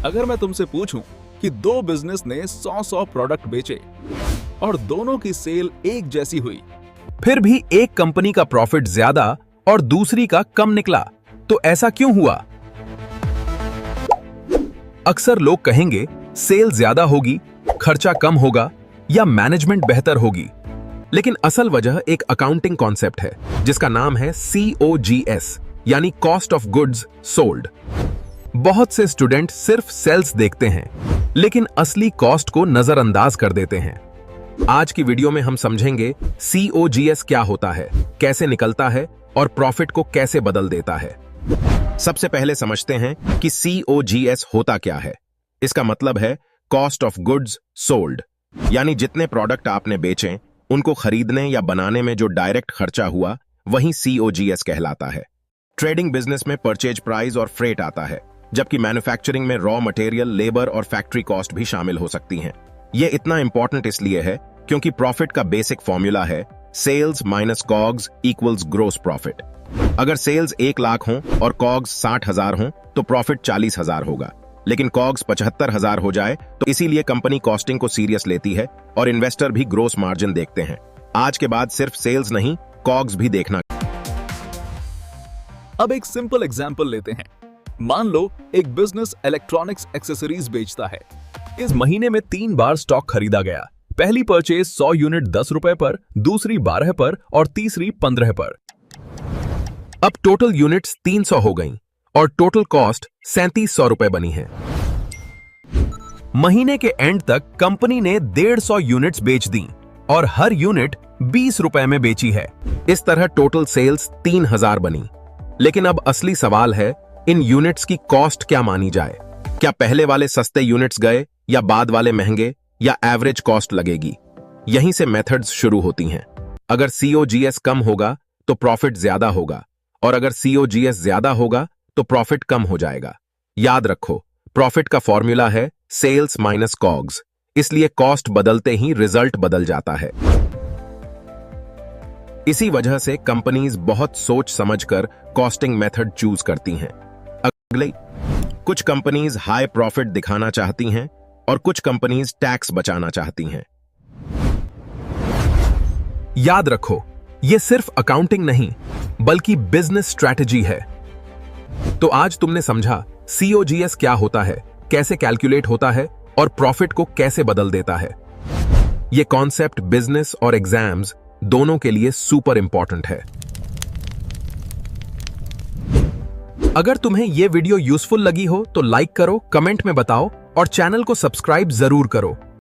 अगर मैं तुमसे पूछूं कि दो बिजनेस ने 100 प्रोडक्ट बेचे और दोनों की सेल एक जैसी हुई, फिर भी एक कंपनी का प्रॉफिट ज्यादा और दूसरी का कम निकला, तो ऐसा क्यों हुआ? अक्सर लोग कहेंगे सेल ज्यादा होगी, खर्चा कम होगा या मैनेजमेंट बेहतर होगी। लेकिन असल वजह एक अकाउंटिंग कॉन्सेप्ट है जिसका नाम है COGS, यानी कॉस्ट ऑफ गुड्स सोल्ड। बहुत से स्टूडेंट सिर्फ सेल्स देखते हैं लेकिन असली कॉस्ट को नजरअंदाज कर देते हैं। आज की वीडियो में हम समझेंगे COGS क्या होता है, कैसे निकलता है और प्रॉफिट को कैसे बदल देता है। सबसे पहले समझते हैं कि COGS होता क्या है। इसका मतलब है कॉस्ट ऑफ गुड्स सोल्ड, यानी जितने प्रोडक्ट आपने बेचे उनको खरीदने या बनाने में जो डायरेक्ट खर्चा हुआ वही COGS कहलाता है। ट्रेडिंग बिजनेस में परचेज प्राइस और फ्रेट आता है, जबकि मैन्युफैक्चरिंग में रॉ मटेरियल, लेबर और फैक्ट्री कॉस्ट भी शामिल हो सकती हैं। यह इतना इंपॉर्टेंट इसलिए है क्योंकि प्रॉफिट का बेसिक फॉर्मूला है sales minus COGS equals gross profit. अगर सेल्स 1 लाख हों और कॉग्स 60,000 हों तो प्रॉफिट 40,000 होगा, लेकिन कॉग्स 75,000 हो जाए तो इसीलिए कंपनी कॉस्टिंग को सीरियस लेती है और इन्वेस्टर भी ग्रोस मार्जिन देखते हैं। आज के बाद सिर्फ सेल्स नहीं, कॉग्स भी देखना। अब एक सिंपल एग्जांपल लेते हैं। मान लो एक बिजनेस इलेक्ट्रॉनिक्स एक्सेसरीज बेचता है। इस महीने में 3 बार स्टॉक खरीदा गया। पहली परचेज 100 यूनिट 10 रुपए पर, दूसरी 12 पर और तीसरी 15 पर। अब टोटल यूनिट्स 300 हो गईं और टोटल कॉस्ट 3700 रुपए बनी है। महीने के एंड तक कंपनी ने 150 यूनिट्स बेच दी और हर यूनिट 20 रुपए में बेची है। इस तरह टोटल सेल्स 3000 बनी। लेकिन अब असली सवाल है, इन यूनिट्स की कॉस्ट क्या मानी जाए? क्या पहले वाले सस्ते यूनिट्स गए या बाद वाले महंगे, या एवरेज कॉस्ट लगेगी? यहीं से मेथड्स शुरू होती हैं। अगर COGS कम होगा तो प्रॉफिट ज्यादा होगा और अगर COGS ज्यादा होगा तो प्रॉफिट कम हो जाएगा। याद रखो, प्रॉफिट का फॉर्मूला है सेल्स माइनस कॉग्स, इसलिए कॉस्ट बदलते ही रिजल्ट बदल जाता है। इसी वजह से कंपनीज बहुत सोच समझकर कॉस्टिंग मेथड चूज करती हैं। अगले, कुछ कंपनीज हाई प्रॉफिट दिखाना चाहती हैं और कुछ कंपनीज टैक्स बचाना चाहती हैं। याद रखो, यह सिर्फ अकाउंटिंग नहीं बल्कि बिजनेस स्ट्रैटेजी है। तो आज तुमने समझा COGS क्या होता है, कैसे कैलकुलेट होता है और प्रॉफिट को कैसे बदल देता है। यह कॉन्सेप्ट बिजनेस और एग्जाम्स दोनों के लिए सुपर इंपॉर्टेंट है। अगर तुम्हें यह वीडियो यूजफुल लगी हो तो लाइक करो, कमेंट में बताओ और चैनल को सब्सक्राइब जरूर करो।